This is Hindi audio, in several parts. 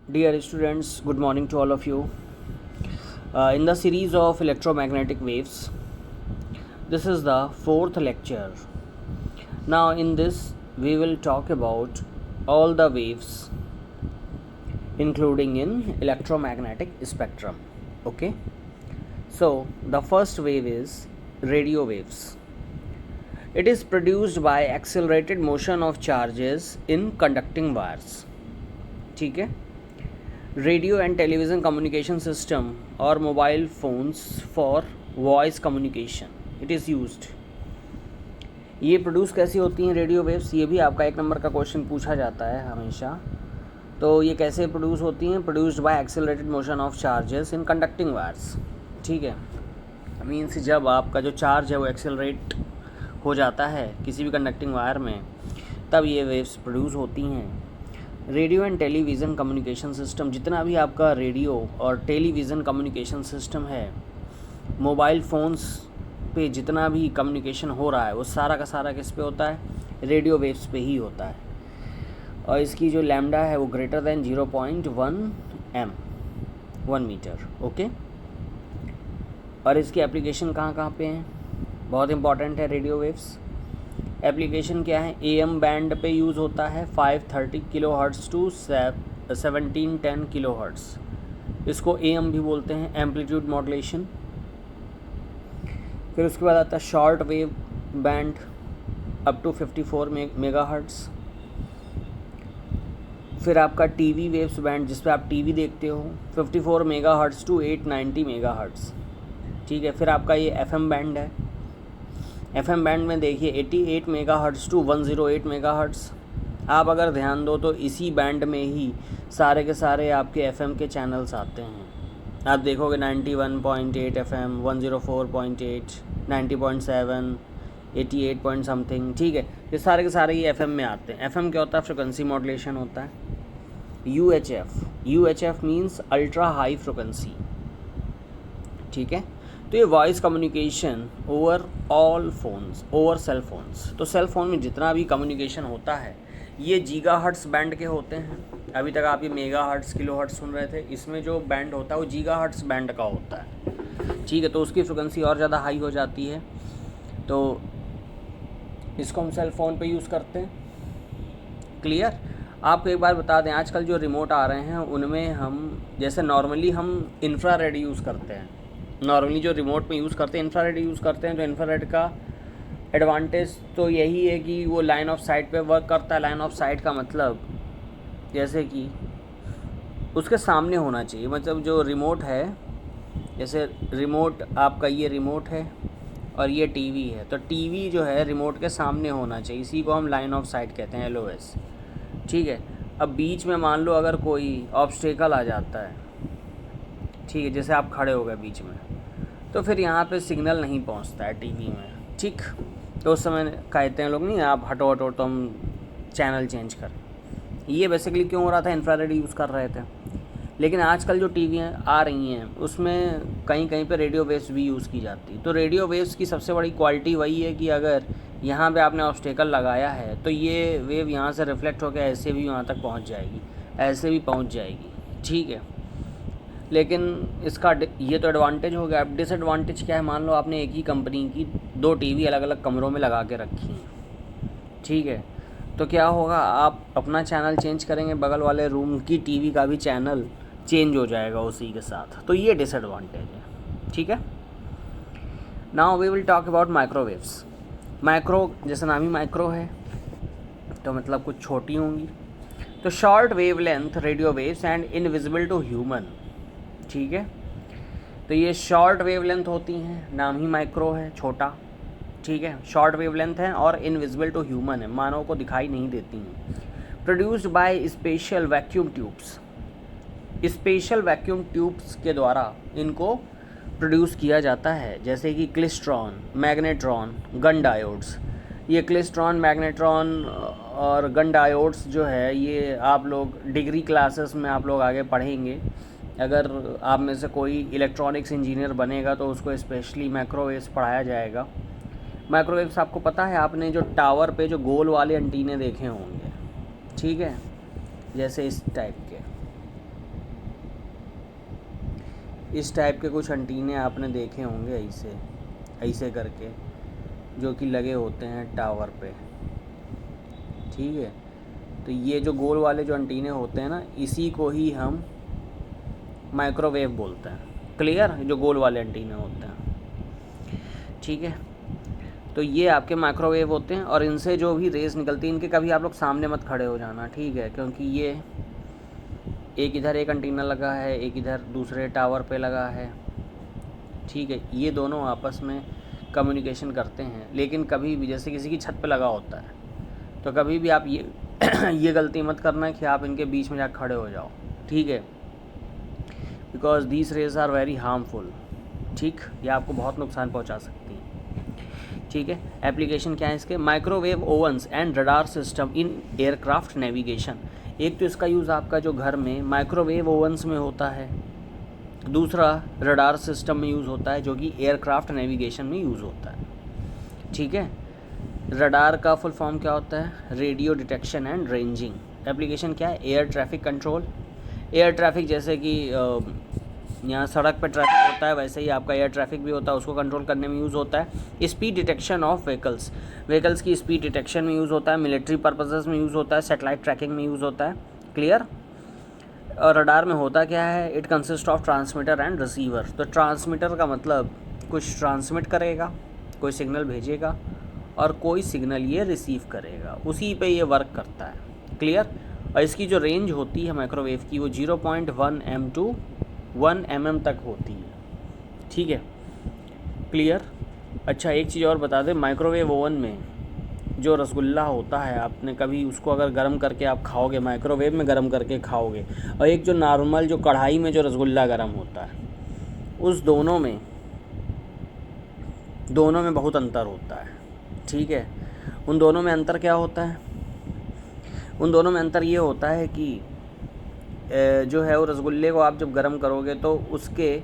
Dear students, good morning to all of you. In the series of electromagnetic waves, this is the fourth lecture. Now, in this, we will talk about all the waves, including in electromagnetic spectrum. Okay. So, the first wave is radio waves. It is produced by accelerated motion of charges in conducting wires. ठीक है. Radio and television communication system or mobile phones for voice communication it is used. ये प्रोड्यूस कैसी होती हैं रेडियो वेव्स, ये भी आपका एक नंबर का क्वेश्चन पूछा जाता है हमेशा. तो ये कैसे प्रोड्यूस होती हैं? Produced by accelerated motion of charges in conducting wires. ठीक है, मीन्स जब आपका जो चार्ज है वो एक्सेलरेट हो जाता है किसी भी कंडक्टिंग वायर में, तब ये वेव्स प्रोड्यूस होती हैं. Radio and television communication system, जितना भी आपका रेडियो और टेलीविज़न कम्युनिकेशन सिस्टम है, मोबाइल फ़ोन्स पे जितना भी कम्युनिकेशन हो रहा है वो सारा का सारा किस पे होता है? रेडियो वेव्स पे ही होता है. और इसकी जो लैम्डा है वो ग्रेटर दैन 0.1 m 1 मीटर. ओके. और इसकी एप्लीकेशन कहाँ कहाँ पे हैं? बहुत इंपॉर्टेंट है रेडियो वेव्स. एप्लीकेशन क्या है? AM बैंड पे यूज़ होता है 530 किलोहर्ट्ज़ टू 1710 किलोहर्ट्ज़. इसको AM भी बोलते हैं, एम्पलीट्यूड मॉड्यूलेशन. फिर उसके बाद आता है short wave band up to 54 megahertz. फिर आपका टीवी वेव्स बैंड जिस पे आप टीवी देखते हो 54 मेगाहर्ट्ज़ टू 890 मेगाहर्ट्ज़. ठीक है. फिर आपका ये FM बैंड है. FM बैंड में देखिए 88 मेगाहर्ट्ज़ टू 108 मेगाहर्ट्ज़. आप अगर ध्यान दो तो इसी बैंड में ही सारे के सारे आपके FM के चैनल्स आते हैं. आप देखोगे 91.8 FM, 104.8, 90.7, 88 पॉइंट समथिंग. ठीक है, ये सारे के सारे ये FM में आते हैं. FM क्या होता है? फ्रिक्वेंसी मॉड्यूलेशन होता है. UHF means ultra high frequency. ठीक है. तो ये voice communication over all phones, over cell phones. तो सेल फोन में जितना भी कम्युनिकेशन होता है ये गीगाहर्ट्ज़ बैंड के होते हैं. अभी तक आप ये मेगाहर्ट्ज़ किलोहर्ट्ज़ सुन रहे थे, इसमें जो बैंड होता है वो गीगाहर्ट्ज़ बैंड का होता है. ठीक है. तो उसकी फ्रिक्वेंसी और ज़्यादा हाई हो जाती है. तो इसको हम सेल फ़ोन पे यूज़ करते हैं. क्लियर. आपको एक बार बता दें, आजकल जो रिमोट आ रहे हैं उनमें हम जैसे नॉर्मली हम इंफ्रारेड यूज़ करते हैं. नॉर्मली जो रिमोट में यूज़ करते हैं इंफ्रारेड यूज़ करते हैं. तो इंफ्रारेड का एडवांटेज तो यही है कि वो लाइन ऑफ साइट पे वर्क करता है. लाइन ऑफ साइट का मतलब जैसे कि उसके सामने होना चाहिए. मतलब जो रिमोट है, जैसे रिमोट आपका ये रिमोट है और ये टीवी है, तो टीवी जो है रिमोट के सामने होना चाहिए. इसी को हम लाइन ऑफ साइट कहते हैं, LOS. ठीक है. अब बीच में मान लो अगर कोई ऑब्स्टेकल आ जाता है, ठीक है, जैसे आप खड़े हो गए बीच में, तो फिर यहाँ पे सिग्नल नहीं पहुँचता है टीवी में. ठीक. तो उस समय कहते हैं लोग, नहीं आप हटो हटो तो हम चैनल चेंज करें. ये बेसिकली क्यों हो रहा था? इंफ्रारेड यूज़ कर रहे थे. लेकिन आजकल जो टीवी आ रही हैं उसमें कहीं कहीं पे रेडियो वेव्स भी यूज़ की जाती. तो रेडियो वेव्स की सबसे बड़ी क्वालिटी वही है कि अगर यहाँ पे आपने ऑब्स्टेकल लगाया है तो ये वेव यहाँ से रिफ्लेक्ट होकर ऐसे भी वहाँ तक पहुँच जाएगी, ऐसे भी पहुँच जाएगी. ठीक है. लेकिन इसका ये तो एडवांटेज हो गया. अब डिसएडवांटेज क्या है? मान लो आपने एक ही कंपनी की 2 टीवी अलग अलग कमरों में लगा के रखी हैं. ठीक है. तो क्या होगा? आप अपना चैनल चेंज करेंगे, बगल वाले रूम की टीवी का भी चैनल चेंज हो जाएगा उसी के साथ. तो ये डिसएडवांटेज है. ठीक है. Now we will talk about microwaves. Micro जैसे नाम ही माइक्रो है तो मतलब कुछ छोटी होंगी. तो short wavelength radio waves and invisible to human. ठीक है. तो ये शॉर्ट वेवलेंथ होती हैं, नाम ही माइक्रो है, छोटा. ठीक है. शॉर्ट वेवलेंथ है और इनविजिबल टू ह्यूमन है, मानव को दिखाई नहीं देती हैं. Produced by special vacuum tubes. Special vacuum tubes के द्वारा इनको प्रोड्यूस किया जाता है, जैसे कि क्लिस्ट्रॉन, मैग्नेट्रॉन, गन डायोड्स. ये क्लिस्ट्रॉन, मैग्नेट्रॉन और गन डायोड्स जो है ये आप लोग डिग्री क्लासेस में आप लोग आगे पढ़ेंगे. अगर आप में से कोई इलेक्ट्रॉनिक्स इंजीनियर बनेगा तो उसको स्पेशली माइक्रोवेव्स पढ़ाया जाएगा. माइक्रोवेव्स आपको पता है, आपने जो टावर पे जो गोल वाले एंटीने देखे होंगे, ठीक है, जैसे इस टाइप के, इस टाइप के कुछ एंटीने आपने देखे होंगे ऐसे ऐसे करके, जो कि लगे होते हैं टावर पे, ठीक है। तो ये जो गोल वाले जो एंटीने होते हैं ना, इसी को ही हम माइक्रोवेव बोलते हैं। क्लियर? जो गोल वाले एंटीने होते हैं, ठीक है। तो ये आपके माइक्रोवेव होते हैं, और इनसे जो भी रेस निकलती है, इनके कभी आप लोग सामने मत खड़े हो जाना, ठीक है, क्योंकि ये एक इधर एक एंटीना लगा है, एक इधर दूसरे टावर पे लगा है, ठीक है। ये दोनों आपस में कम्युनिकेशन करते हैं, लेकिन कभी भी जैसे किसी की छत पे लगा होता है, तो कभी भी आप ये गलती मत करना कि आप इनके बीच में जाकर खड़े हो जाओ, ठीक है, because these rays are very harmful, ठीक। ये आपको बहुत नुकसान पहुंचा सकती हैं, ठीक है। एप्लीकेशन क्या है इसके? Microwave ओवन्स and radar system in aircraft navigation. एक तो इसका यूज़ आपका जो घर में माइक्रोवेव ओवन्स में होता है, दूसरा रडार सिस्टम में यूज़ होता है, जो कि एयरक्राफ्ट नेविगेशन में यूज़ होता है, ठीक है। रडार का फुल फॉर्म क्या होता है? Radio detection and ranging. Application क्या है? Air traffic control. Air traffic जैसे कि यहाँ सड़क पर ट्रैफिक होता है, वैसे ही आपका एयर ट्रैफिक भी होता है, उसको कंट्रोल करने में यूज़ होता है। स्पीड डिटेक्शन ऑफ व्हीकल्स की स्पीड डिटेक्शन में यूज़ होता है, मिलिट्री पर्पसेस में यूज़ होता है, सैटेलाइट ट्रैकिंग में यूज़ होता है। क्लियर? और रडार में होता क्या है? It consist of transmitter and receiver. तो ट्रांसमीटर का मतलब कुछ ट्रांसमिट करेगा, कोई सिग्नल भेजेगा, और कोई सिग्नल ये रिसीव करेगा, उसी पे ये वर्क करता है। क्लियर? और इसकी जो रेंज होती है माइक्रोवेव की, वो 0.1 m to 1 mm तक होती है, ठीक है। क्लियर? अच्छा, एक चीज़ और बता दें, माइक्रोवेव ओवन में जो रसगुल्ला होता है, आपने कभी उसको अगर गर्म करके आप खाओगे, माइक्रोवेव में गर्म करके खाओगे, और एक जो नॉर्मल जो कढ़ाई में जो रसगुल्ला गर्म होता है, उस दोनों में बहुत अंतर होता है, ठीक है। उन दोनों में अंतर क्या होता है? उन दोनों में अंतर ये होता है कि जो है वो रसगुल्ले को आप जब गर्म करोगे, तो उसके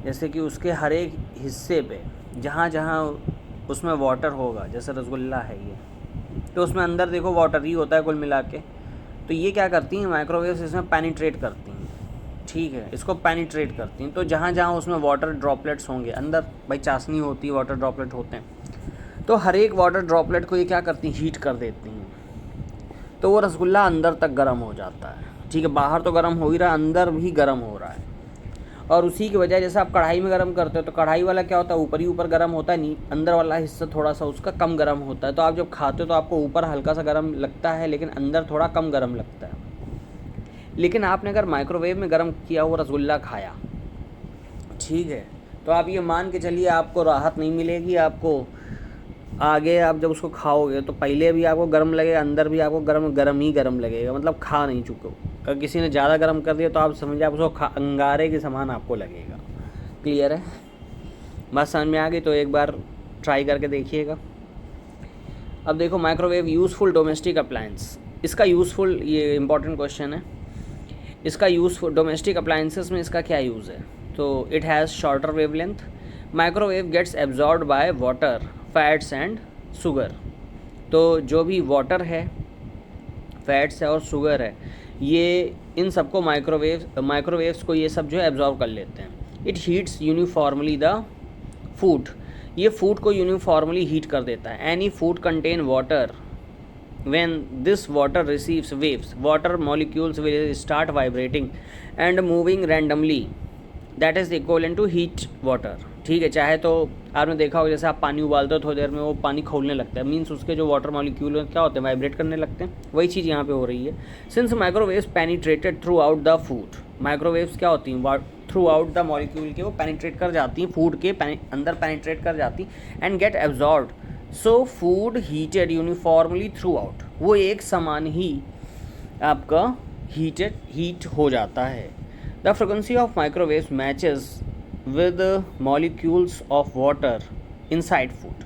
जैसे कि उसके हर एक हिस्से पे जहाँ जहाँ उसमें वाटर होगा, जैसे रसगुल्ला है ये, तो उसमें अंदर देखो वाटर ही होता है कुल मिला के। तो ये क्या करती हैं? माइक्रोवेव्स इसमें पेनिट्रेट करती हैं, ठीक है, इसको पेनिट्रेट करती हैं। तो जहाँ जहाँ उसमें वाटर ड्रॉपलेट्स होंगे, अंदर भाई चाशनी होती है, वाटर ड्रॉपलेट होते हैं, तो हर एक वाटर ड्रॉपलेट को ये क्या करती हैं? हीट कर देती हैं। तो वो रसगुल्ला अंदर तक गर्म हो जाता है, ठीक है। बाहर तो गर्म हो ही रहा है, अंदर भी गर्म हो रहा है। और उसी की वजह, जैसे आप कढ़ाई में गर्म करते हो, तो कढ़ाई वाला क्या होता है? ऊपर ही ऊपर गर्म होता है, नहीं, अंदर वाला हिस्सा थोड़ा सा उसका कम गर्म होता है। तो आप जब खाते हो तो आपको ऊपर हल्का सा गर्म लगता है, लेकिन अंदर थोड़ा कम गर्म लगता है। लेकिन आपने अगर माइक्रोवेव में गर्म किया हुआ रसगुल्ला खाया, ठीक है, तो आप ये मान के चलिए आपको राहत नहीं मिलेगी। आपको आगे आप जब उसको खाओगे तो पहले भी आपको गर्म लगेगा, अंदर भी आपको गर्म ही गर्म लगेगा, मतलब खा नहीं चुके हो। अगर किसी ने ज़्यादा गर्म कर दिया तो आप समझिए आप उसको अंगारे के समान आपको लगेगा। क्लियर है? बात समझ में आ गई? तो एक बार ट्राई करके देखिएगा। अब देखो, माइक्रोवेव यूज़फुल डोमेस्टिक अप्लायंस। इसका यूज़फुल, ये इंपॉर्टेंट क्वेश्चन है, इसका यूज़फुल डोमेस्टिक अप्लायंसेस में इसका क्या यूज़ है? तो it has shorter wavelength. Microwave gets absorbed by water, fats and sugar. तो जो भी वाटर है, फैट्स है और शुगर है, ये इन सबको माइक्रोवेव्स को ये सब जो है एब्जॉर्ब कर लेते हैं। It heats uniformly the food. ये फूड को यूनिफॉर्मली हीट कर देता है। Any food contain water, when this water receives waves, water molecules will start vibrating and moving randomly, that is equivalent to heat water, ठीक है। चाहे तो आपने देखा हो, जैसे आप पानी उबालते हो, थोड़ी देर में वो पानी खौलने लगता है, मीन्स उसके जो वाटर मॉलिक्यूल क्या होते हैं? वाइब्रेट करने लगते हैं। वही चीज़ यहाँ पे हो रही है। Since microwaves penetrated through out the food, microwaves क्या होती हैं? थ्रू आउट द मॉलिक्यूल के वो पेनिट्रेट कर जाती हैं, फूड के अंदर पेनिट्रेट कर जाती, and get absorbed, so food heated uniformly throughout. वो एक समान ही आपका हीट हो जाता है। The frequency of microwaves matches with molecules of water inside food,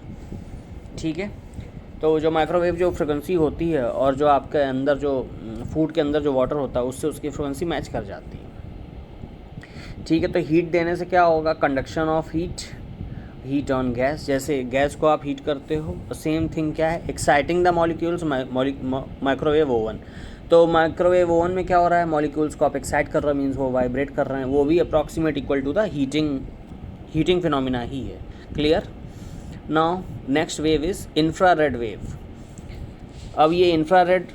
ठीक है। तो जो माइक्रोवेव जो फ्रिक्वेंसी होती है और जो आपके अंदर जो फूड के अंदर जो वाटर होता है, उससे उसकी फ्रिक्वेंसी मैच कर जाती है, ठीक है। तो हीट देने से क्या होगा? Conduction of heat on gas, जैसे गैस को आप हीट करते हो, सेम थिंग क्या है? Exciting the molecules, microwave oven. तो माइक्रोवेव ओवन में क्या हो रहा है, मॉलिक्यूल्स को आप एक्साइट कर रहे हैं, मीन्स वो वाइब्रेट कर रहे हैं, वो भी approximate equal to the heating phenomena ही है। Clear. Now next wave is infrared wave. अब ये इंफ्रारेड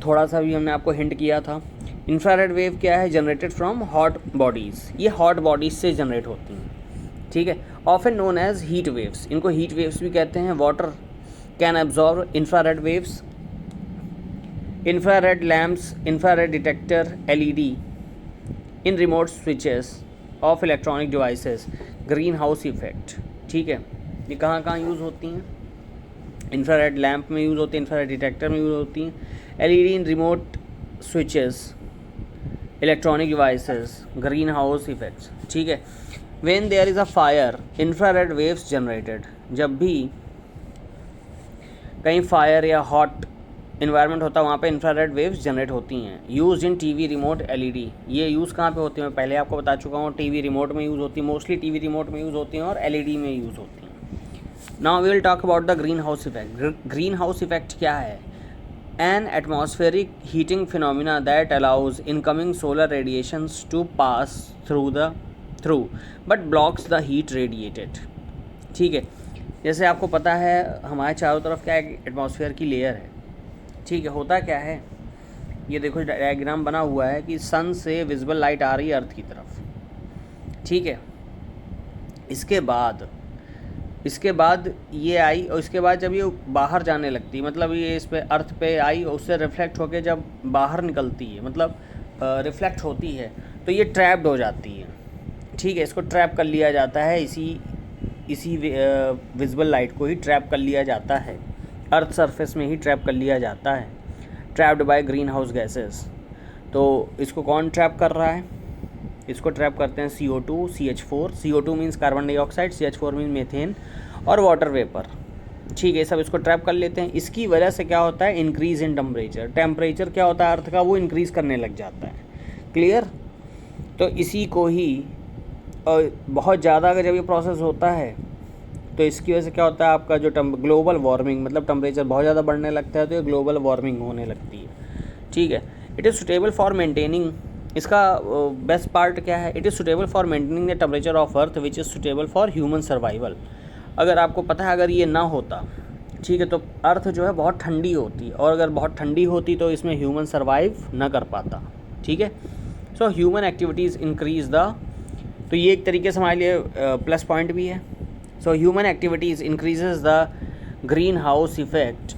थोड़ा सा भी हमने आपको हिंट किया था। इंफ्रारेड वेव क्या है, जनरेटेड फ्रॉम हॉट बॉडीज़, ये हॉट बॉडीज़ से जनरेट होती हैं, ठीक है। Often known as heat waves, इनको हीट वेव्स भी कहते हैं। Water can absorb infrared waves, infrared lamps, infrared detector, LED in remote switches of electronic devices, greenhouse effect, ठीक है। ये कहाँ कहाँ यूज़ होती हैं, इंफ्रारेड लैम्प में यूज़ होती हैं, इंफ्रारेड डिटेक्टर में यूज़ होती हैं, LED in remote switches, electronic devices, green house effects, ठीक है। When there is a fire, infrared waves generated, जब भी कहीं फायर या हॉट इन्वायरमेंट होता है वहाँ पे इंफ्रारेड वेव्स जनरेट होती हैं। Use in TV remote LED, ये यूज़ कहाँ पे होती हैं, मैं पहले आपको बता चुका हूँ, टीवी रिमोट में यूज़ होती है, मोस्टली टीवी रिमोट में यूज़ होती हैं और LED में यूज़ होती हैं। Now we will talk about the green house effect. Green house effect क्या है, an atmospheric heating phenomena that allows incoming solar radiations to pass through but blocks the heat radiated, ठीक है। जैसे आपको पता है हमारे चारों तरफ क्या है, एटमॉस्फेयर की लेयर है, ठीक है। होता क्या है, ये देखो डायग्राम बना हुआ है कि सन से विजिबल लाइट आ रही है अर्थ की तरफ, ठीक है। इसके बाद ये आई और इसके बाद जब ये बाहर जाने लगती है, मतलब ये इस पे अर्थ पे आई और उससे रिफ्लेक्ट होके जब बाहर निकलती है, मतलब रिफ्लेक्ट होती है, तो ये ट्रैप्ड हो जाती है, ठीक है। इसको ट्रैप कर लिया जाता है, इसी विजिबल लाइट को ही ट्रैप कर लिया जाता है, अर्थ सरफेस में ही ट्रैप कर लिया जाता है, trapped by green house gases. तो इसको कौन ट्रैप कर रहा है, इसको ट्रैप करते हैं CO2, CH4, CO2 means carbon dioxide, CH4 means methane और वाटर वेपर, ठीक है। सब इसको ट्रैप कर लेते हैं। इसकी वजह से क्या होता है, इंक्रीज़ इन टेम्परेचर क्या होता है अर्थ का, वो इंक्रीज़ करने लग जाता है। क्लियर। तो इसी को ही बहुत ज़्यादा अगर जब ये प्रोसेस होता है तो इसकी वजह से क्या होता है, आपका जो ग्लोबल वार्मिंग, मतलब टेम्परेचर बहुत ज़्यादा बढ़ने लगता है तो ये ग्लोबल वार्मिंग होने लगती है, ठीक है। It is suitable for maintaining, इसका बेस्ट पार्ट क्या है, it is suitable for maintaining the temperature of earth which is suitable for human survival. अगर आपको पता है अगर ये ना होता, ठीक है, तो अर्थ जो है बहुत ठंडी होती, और अगर बहुत ठंडी होती तो इसमें ह्यूमन सर्वाइव ना कर पाता, ठीक है। So human activities increase the, तो ये एक तरीके से हमारे लिए प्लस पॉइंट भी है। So human activities increases the greenhouse effect,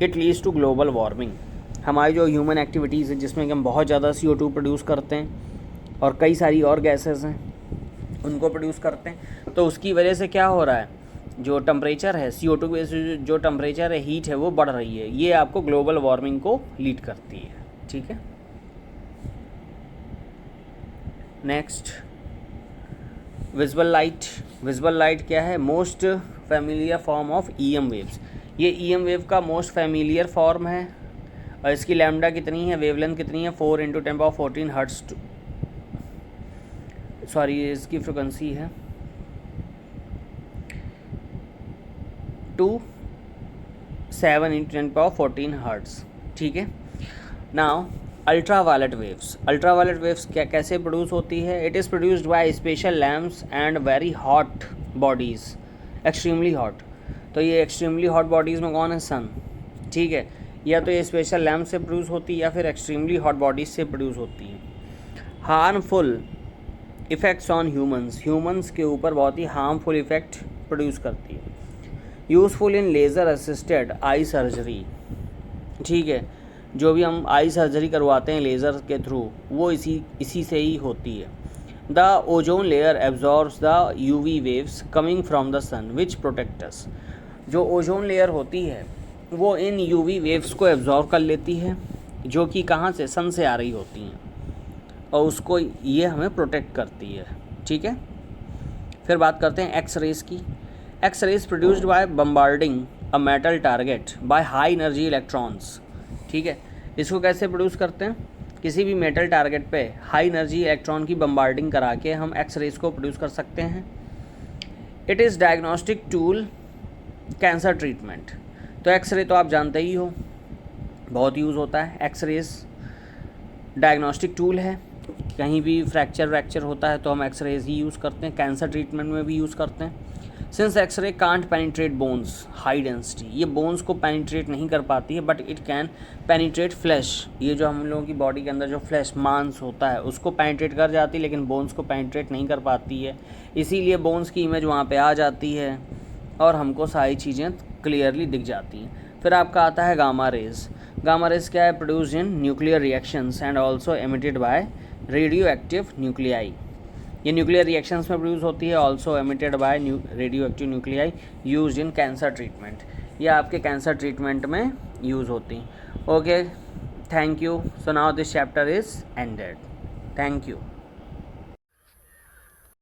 it leads to global warming। हमारी जो ह्यूमन एक्टिविटीज़ है जिसमें कि हम बहुत ज़्यादा CO2 प्रोड्यूस करते हैं और कई सारी और गैसेस हैं उनको प्रोड्यूस करते हैं, तो उसकी वजह से क्या हो रहा है, जो टेम्परेचर है CO2 की वजह से जो टेम्परेचर है, हीट है, वो बढ़ रही है, ये आपको ग्लोबल वार्मिंग को लीड करती है, ठीक है। नेक्स्ट विजुअल लाइट क्या है, most familiar form of EM waves. ये EM वेव का मोस्ट फैमिलियर फॉर्म है और इसकी लैम्डा कितनी है, वेवलेंथ कितनी है, 4 × 10⁻14 हर्ट्ज, सॉरी इसकी फ्रिक्वेंसी है 7 × 10⁻14 हर्ट्ज, ठीक है। नाउ अल्ट्रावायलेट वेव्स क्या कैसे प्रोड्यूस होती है, it is produced by special lamps and very hot bodies, extremely hot. तो ये एक्सट्रीमली हॉट बॉडीज़ में कौन है, सन, ठीक है। या तो ये स्पेशल लैम्प से प्रोड्यूस होती है या फिर एक्सट्रीमली हॉट बॉडीज़ से प्रोड्यूस होती है। हार्मफुल इफ़ेक्ट्स ऑन ह्यूमंस के ऊपर बहुत ही हार्मफुल इफ़ेक्ट प्रोड्यूस करती है। यूज़फुल इन लेज़र असिस्टेड आई सर्जरी, ठीक है। जो भी हम आई सर्जरी करवाते हैं लेज़र के थ्रू, वो इसी से ही होती है। The ozone layer absorbs the UV waves coming from the sun which protect us. जो ओजोन लेयर होती है वो इन UV वेव्स को एब्जॉर्ब कर लेती है, जो कि कहाँ से, सन से आ रही होती हैं, और उसको ये हमें प्रोटेक्ट करती है, ठीक है। फिर बात करते हैं एक्स रेज़ की। X rays produced by bombarding a metal target by high energy electrons, ठीक है। इसको कैसे प्रोड्यूस करते हैं, किसी भी मेटल टारगेट पे हाई एनर्जी इलेक्ट्रॉन की बम्बार्डिंग करा के हम एक्स रेज को प्रोड्यूस कर सकते हैं। It is diagnostic tool cancer treatment. तो एक्स रे तो आप जानते ही हो बहुत यूज़ होता है एक्स रेज, डायग्नोस्टिक टूल है, कहीं भी फ्रैक्चर वैक्चर होता है तो हम एक्सरेज ही यूज़ करते हैं, कैंसर ट्रीटमेंट में भी यूज़ करते हैं। Since X ray can't penetrate bones high density, ये बोन्स को पेनिट्रेट नहीं कर पाती है, but it can penetrate flesh, ये जो हम लोगों की बॉडी के अंदर जो फ्लैश मांस होता है उसको पेनिट्रेट कर जाती है, लेकिन बोन्स को पेनिट्रेट नहीं कर पाती है, इसीलिए बोन्स की इमेज वहाँ पे आ जाती है और हमको सारी चीज़ें क्लियरली दिख जाती हैं। फिर आपका आता है गामा रेज। गामा रेज क्या है? Produce in nuclear reactions and also emitted by radio active nuclei, ये न्यूक्लियर रिएक्शंस में प्रोड्यूस होती है, also emitted by radio active nuclei use in cancer treatment, ये आपके कैंसर ट्रीटमेंट में यूज़ होती हैं। Okay, thank you. So now this chapter is ended. Thank you.